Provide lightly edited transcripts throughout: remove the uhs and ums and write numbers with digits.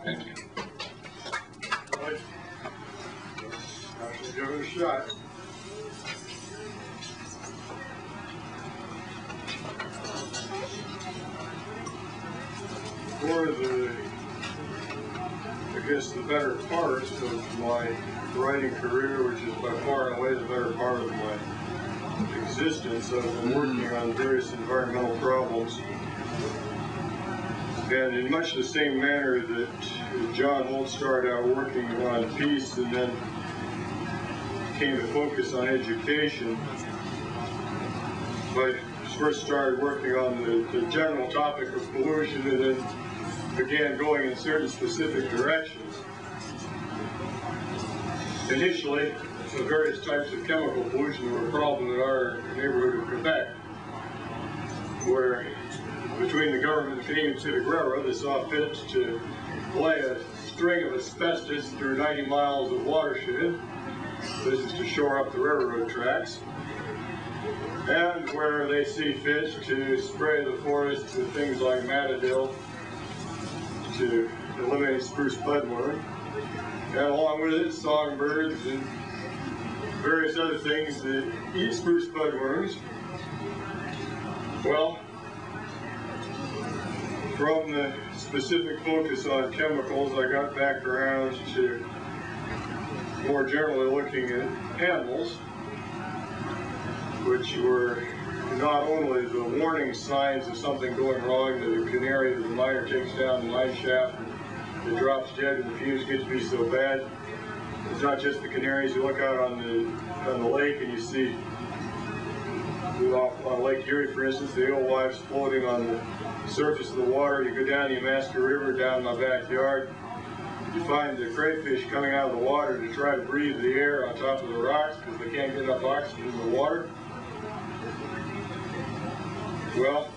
Thank you. All right. Give it a shot. For the better part of my writing career, which is by far and away the better part of my existence, I've been working on various environmental problems. And in much the same manner that John Holt started out working on peace and then came to focus on education, I first started working on the general topic of pollution and then began going in certain specific directions. Initially, the various types of chemical pollution were a problem in our neighborhood of Quebec, where between the government and the Canadian Pacific Railroad, they saw fit to lay a string of asbestos through 90 miles of watershed. This is to shore up the railroad tracks. And where they see fit to spray the forests with things like matadil to eliminate spruce budworm, and along with it songbirds and various other things that eat spruce budworms. Well, from the specific focus on chemicals, I got back around to more generally looking at animals, which were not only the warning signs of something going wrong, the canary that the miner takes down the mine shaft and it drops dead and the fumes get to be so bad. It's not just the canaries. You look out on the lake and you see, on Lake Erie for instance, the alewives floating on the surface of the water. You go down the Yamaska River down in my backyard, you find the crayfish coming out of the water to try to breathe the air on top of the rocks because they can't get enough oxygen in the water. Well,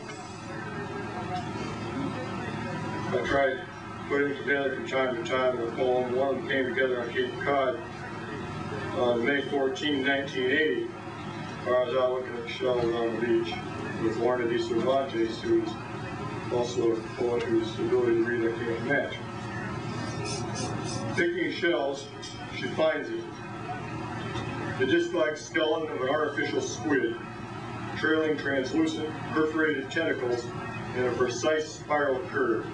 I tried putting together from time to time a poem. One of them came together on Cape Cod on May 14, 1980, where I was out looking at the shells on the beach with Lorna de Cervantes, who is also a poet whose ability to read I can't match. Picking shells, she finds it. The disc-like skeleton of an artificial squid, trailing translucent, perforated tentacles in a precise spiral curve.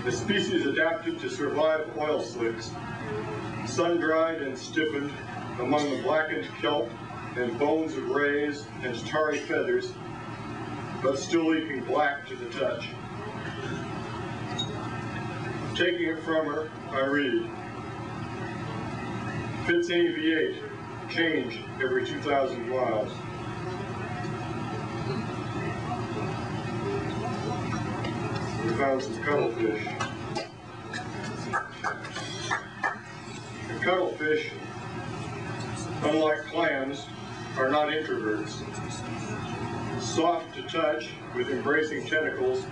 The species adapted to survive oil slicks, sun-dried and stiffened among the blackened kelp and bones of rays and tarry feathers, but still leaping black to the touch. Taking it from her, I read, Fitz AV8, change every 2,000 miles. We found some cuttlefish. The cuttlefish, unlike clams, are not introverts. Soft to touch, with embracing tentacles,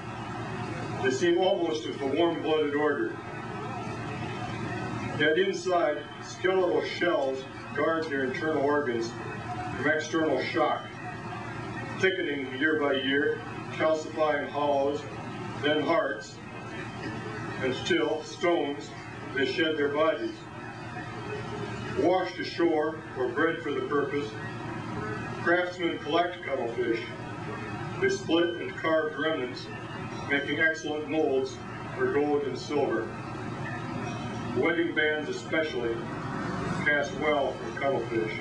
they seem almost of the warm-blooded order. Yet inside, skeletal shells guard their internal organs from external shock, thickening year by year, calcifying hollows, then hearts, and still, stones, they shed their bodies. Washed ashore, or bred for the purpose, craftsmen collect cuttlefish. They split and carved remnants, making excellent molds for gold and silver. Wedding bands especially cast well from cuttlefish.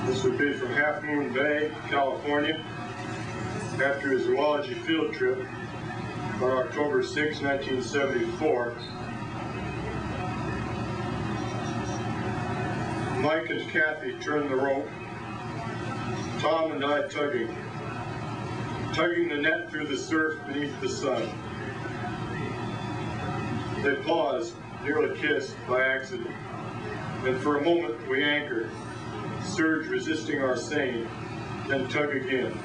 This would be from Half Moon Bay, California, after his zoology field trip on October 6, 1974. Mike and Kathy turned the rope, Tom and I tugging the net through the surf beneath the sun. They paused, nearly kissed by accident, and for a moment we anchored, surge resisting our seine, then tug again.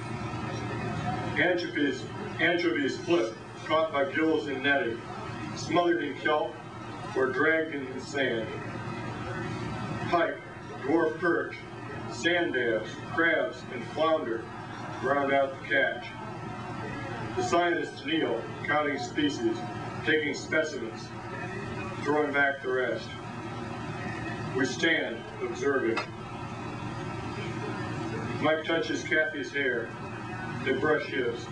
Anchovies flip, caught by gills in netting, smothered in kelp, or dragged in the sand. Pike, dwarf perch, sand dabs, crabs, and flounder round out the catch. The scientists kneel, counting species, taking specimens, throwing back the rest. We stand, observing. Mike touches Kathy's hair. They brush his.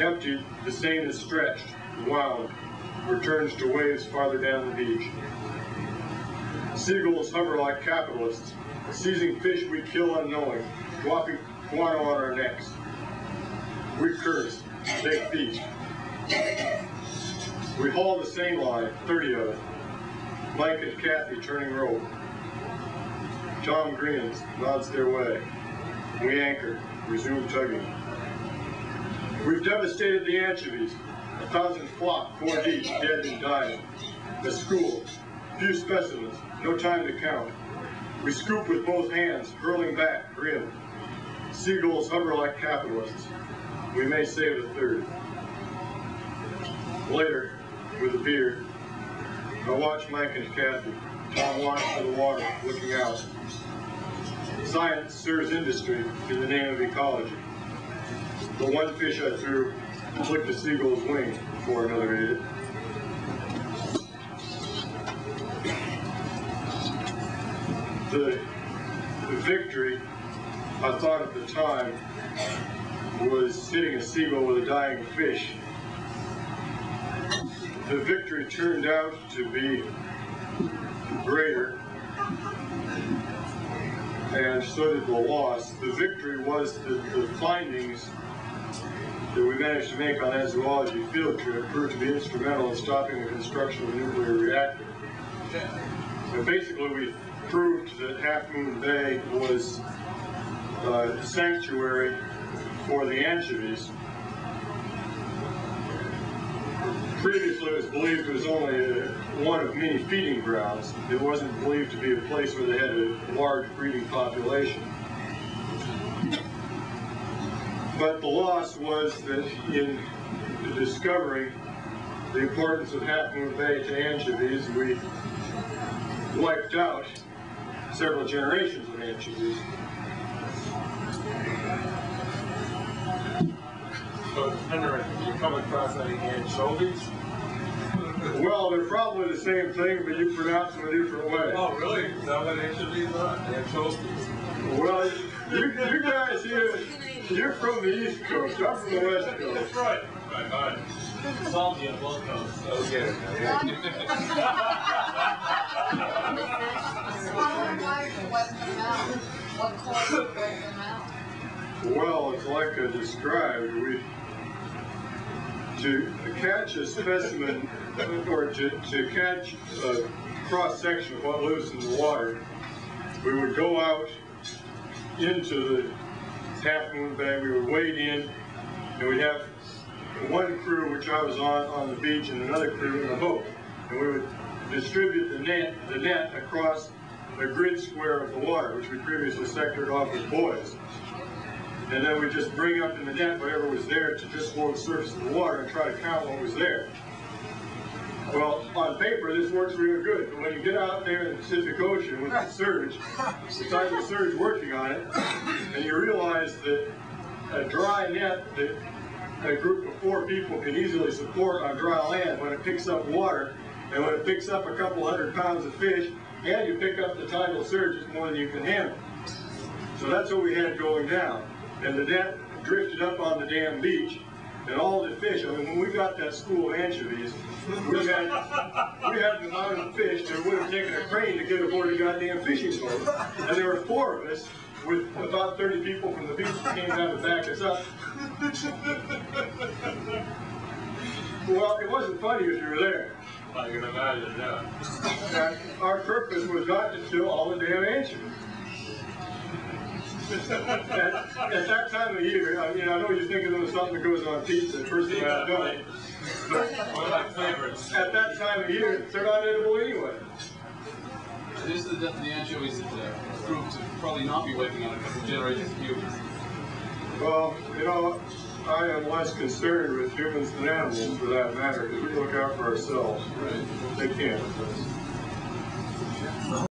Emptied, the seine is stretched, wound, returns to waves farther down the beach. Seagulls hover like capitalists, seizing fish we kill unknowing, dropping guano on our necks. We curse, they feast. We haul the seine line, 30 of it. Mike and Kathy turning rope. Tom grins, nods their way. We anchor, resume tugging. We've devastated the anchovies. 1,000 flock, 4 deep, dead and dying. A school, few specimens, no time to count. We scoop with both hands, hurling back, grim. Seagulls hover like capitalists. We may save a third. Later, with a beer, I watch Mike and Kathy. Tom walks to the water, looking out. Science serves industry in the name of ecology. The one fish I threw licked a seagull's wing before another ate it. The victory, I thought at the time, was hitting a seagull with a dying fish. The victory turned out to be greater, and so did the loss. The victory was the findings that we managed to make on that zoology field trip proved to be instrumental in stopping the construction of a nuclear reactor. And basically, we proved that Half Moon Bay was a sanctuary for the anchovies. Previously, it was believed it was only one of many feeding grounds. It wasn't believed to be a place where they had a large breeding population. But the loss was that in discovering the importance of Half Moon Bay to anchovies, we wiped out several generations of anchovies. So, Henry, did you come across any anchovies? Well, they're probably the same thing, but you pronounce them a different way. Oh, really? Is that what anchovies are? Anchovies? Well, you guys here, you're from the East Coast. I'm from the West Coast. That's right. Right. Salty on both coasts. Okay. What caused it to break them out? Well, it's like I described. To catch a specimen, or to catch a cross-section of what lives in the water, we would go out into the Half Moon Bay, we would wade in, and we'd have one crew, which I was on the beach, and another crew in the boat. And we would distribute the net across a grid square of the water, which we previously sectored off with buoys. And then we just bring up in the net whatever was there to just below the surface of the water and try to count what was there. Well, on paper, this works really good, but when you get out there in the Pacific Ocean with the surge, the type of surge working on it, and you realize that a dry net that a group of 4 people can easily support on dry land, when it picks up water, and when it picks up a couple 100 pounds of fish, and you pick up the tidal surge, it's more than you can handle. So that's what we had going down. And the net drifted up on the damn beach, and all the fish, I mean, when we got that school of anchovies, we had an amount of fish that would have taken a crane to get aboard a goddamn fishing boat. And there were 4 of us, with about 30 people from the beach that came down to back us up. Well, it wasn't funny if you were there. I can imagine, yeah. And our purpose was not to kill all the damn anchovies. At that time of year, I mean, I know you're thinking of something that goes on pizza, the first thing I've done. But One of my favorites. at that time of year, they're not edible anyway. This is the anchovies that proved to probably not be wiping out a couple generations of humans. Well, you know, I am less concerned with humans than animals, for that matter, because we look out for ourselves. Right. They can't.